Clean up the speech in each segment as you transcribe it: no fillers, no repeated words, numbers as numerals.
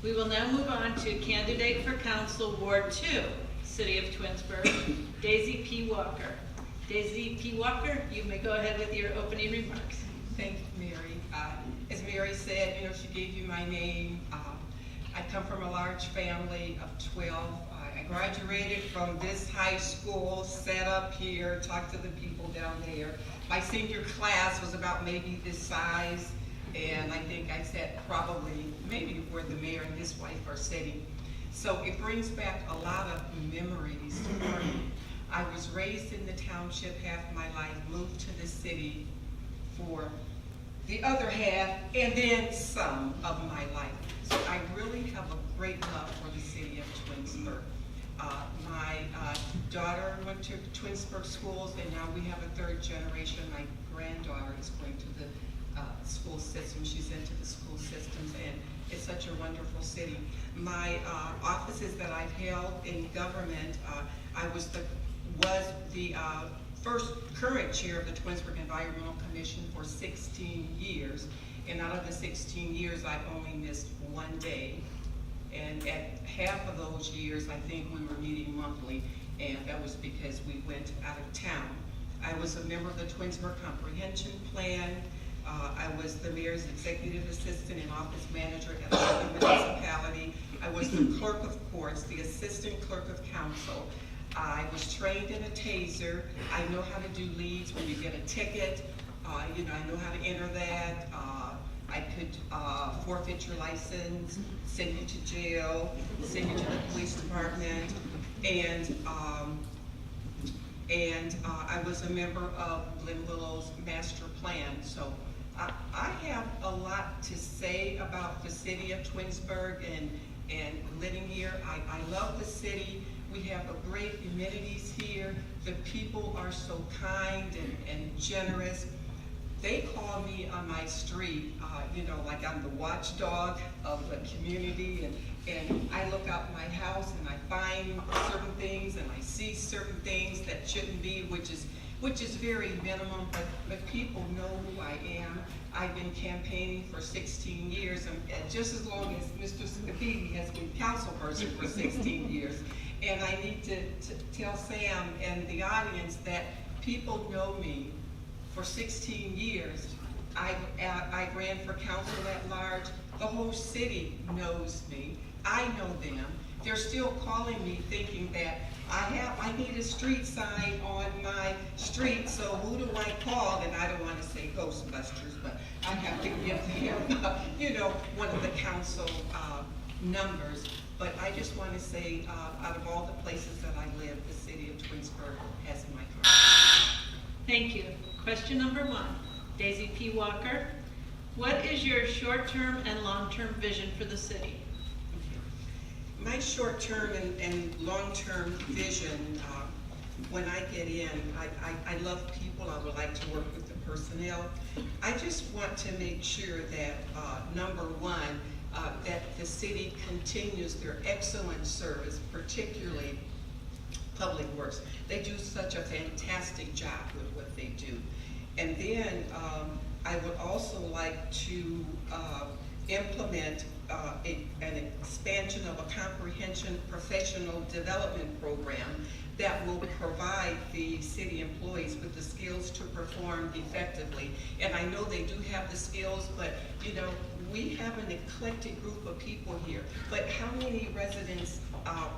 We will now move on to candidate for council, Ward 2, City of Twinsburg, Daisy P. Walker. Daisy P. Walker, you may go ahead with your opening remarks. Thank you, Mary. As Mary said, she gave you my name. I come from a large family of 12. I graduated from this high school, sat up here, talked to the people down there. My senior class was about maybe this size, and I think I sat probably maybe where the mayor and his wife are sitting. So it brings back a lot of memories for me. I was raised in the township half my life, moved to the city for the other half, and then some of my life. So I really have a great love for the city of Twinsburg. My daughter went to Twinsburg schools, and now we have a third generation. My granddaughter is going to the school system. She's into the school systems, and it's such a wonderful city. My offices that I've held in government, I was the first current chair of the Twinsburg Environmental Commission for 16 years. And out of the 16 years, I only missed one day. And at half of those years, I think we were meeting monthly, and that was because we went out of town. I was a member of the Twinsburg Comprehension Plan. I was the mayor's executive assistant and office manager at the municipality. I was the clerk of courts, the assistant clerk of council. I was trained in a taser. I know how to do leads when you get a ticket. I know how to enter that. I could forfeit your license, send you to jail, send you to the police department, and I was a member of Glen Willow's master plan. So I have a lot to say about the city of Twinsburg and living here. I love the city. We have a great amenities here. The people are so kind and generous. They call me on my street, like I'm the watchdog of the community, and I look out my house and I find certain things and I see certain things that shouldn't be, which is very minimum, but people know who I am. I've been campaigning for 16 years, and just as long as Mr. Scafidi has been councilperson for 16 years. And I need to tell Sam and the audience that people know me for 16 years. I ran for council at large. The whole city knows me. I know them. They're still calling me thinking that I need a street sign on my street, so who do I call? And I don't want to say Ghostbusters, but I have to give him, one of the council numbers. But I just want to say, out of all the places that I live, the city of Twinsburg has my heart. Thank you. Question number 1, Daisy P. Walker. What is your short-term and long-term vision for the city? My short-term and long-term vision, when I get in, I love people. I would like to work with the personnel. I just want to make sure that, number 1, that the city continues their excellent service, particularly Public Works. They do such a fantastic job with what they do. And then I would also like to implement an expansion of a comprehensive professional development program that will provide the city employees with the skills to perform effectively. And I know they do have the skills, but we have an eclectic group of people here. But how many residents,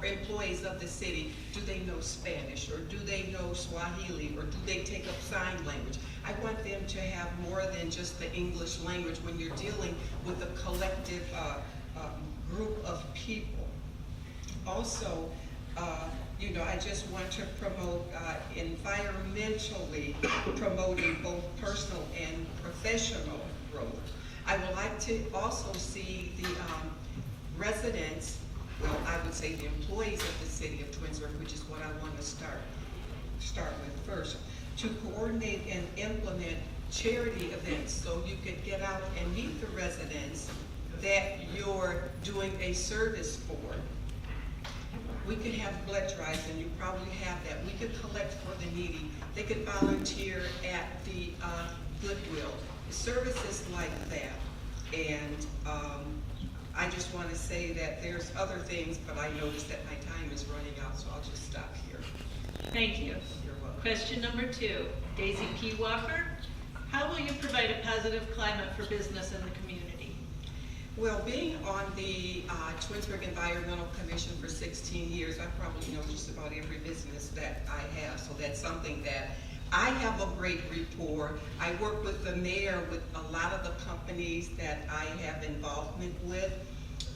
employees of the city, do they know Spanish, or do they know Swahili, or do they take up sign language? I want them to have more than just the English language when you're dealing with a collective group of people. Also, I just want to promote environmentally promoting both personal and professional growth. I would like to also see the residents, well, I would say the employees of the city of Twinsburg, which is what I want to start with first, to coordinate and implement charity events so you could get out and meet the residents that you're doing a service for. We could have blood drives, and you probably have that. We could collect for the needy. They could volunteer at the Goodwill. Services like that. And I just want to say that there's other things, but I noticed that my time is running out, so I'll just stop here. Thank you. You're welcome. Question number 2, Daisy P. Walker. How will you provide a positive climate for business in the community? Well, being on the Twinsburg Environmental Commission for 16 years, I probably know just about every business that I have, so that's something that I have a great rapport. I work with the mayor with a lot of the companies that I have involvement with,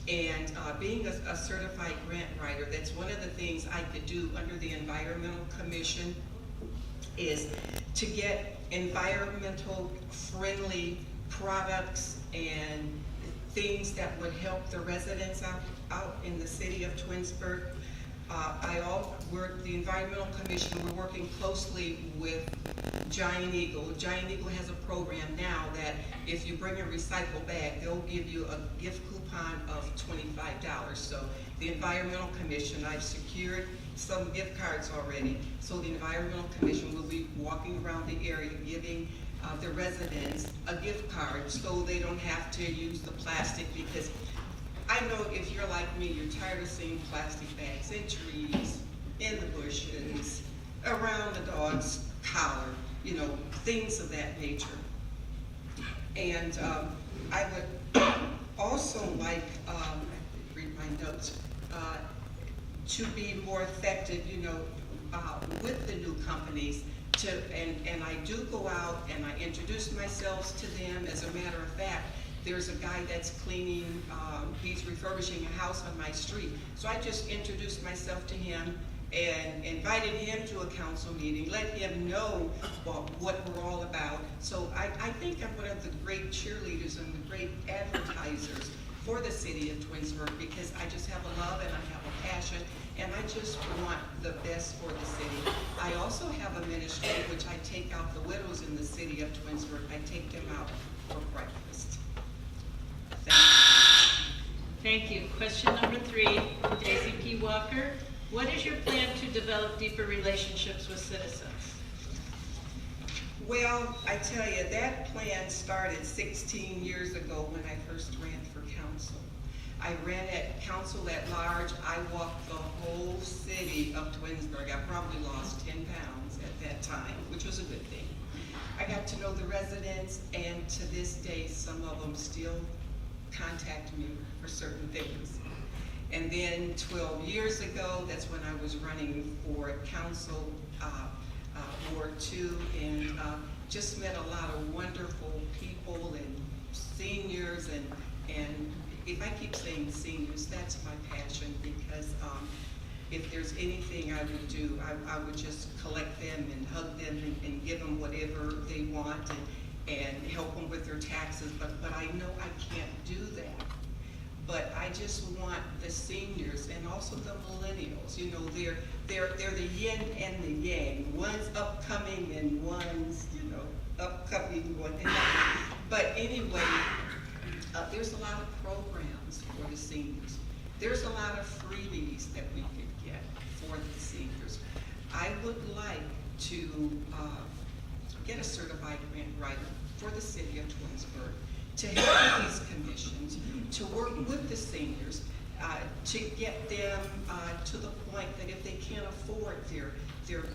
and being a certified grant writer, that's one of the things I could do under the Environmental Commission is to get environmental friendly products and things that would help the residents out in the city of Twinsburg. The Environmental Commission, we're working closely with Giant Eagle. Giant Eagle has a program now that if you bring a recycle bag, they'll give you a gift coupon of $25. So the Environmental Commission, I've secured some gift cards already. So the Environmental Commission will be walking around the area giving the residents a gift card so they don't have to use the plastic, because I know if you're like me, you're tired of seeing plastic bags in trees, in the bushes, around the dog's collar, things of that nature. And I would also like, read my notes, to be more effective, with the new companies. And I do go out and I introduce myself to them. As a matter of fact, there's a guy that's cleaning, he's refurbishing a house on my street. So I just introduced myself to him and invited him to a council meeting, let him know what we're all about. So I think I'm one of the great cheerleaders and the great advertisers for the city of Twinsburg, because I just have a love and I have a passion, and I just want the best for the city. I also have a ministry which I take out the widows in the city of Twinsburg. I take them out for breakfast. Thank you. Question number 3, Daisy P. Walker. What is your plan to develop deeper relationships with citizens? Well, I tell you, that plan started 16 years ago when I first ran for council. I ran at council at large. I walked the whole city of Twinsburg. I probably lost 10 pounds at that time, which was a good thing. I got to know the residents, and to this day, some of them still contact me for certain things. And then 12 years ago, that's when I was running for council, Ward 2, and just met a lot of wonderful people and seniors, and if I keep saying seniors, that's my passion, because if there's anything I would do, I would just collect them and hug them and give them whatever they want and help them with their taxes, but I know I can't do that. But I just want the seniors and also the millennials, they're the yin and the yang. One's upcoming and one's, upcoming one. But anyway, there's a lot of programs for the seniors. There's a lot of freebies that we could get for the seniors. I would like to get a certified grant writer for the city of Twinsburg to help these commissions, to work with the seniors, to get them to the point that if they can't afford their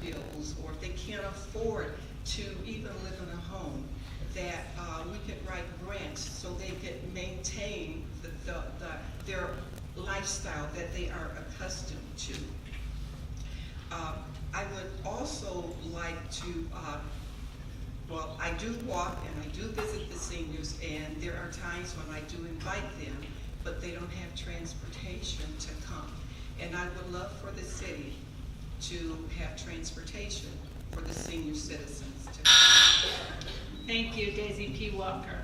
bills, or if they can't afford to even live in a home, that we could write grants so they could maintain their lifestyle that they are accustomed to. I would also like to, I do walk and I do visit the seniors, and there are times when I do invite them, but they don't have transportation to come. And I would love for the city to have transportation for the senior citizens to come. Thank you, Daisy P. Walker.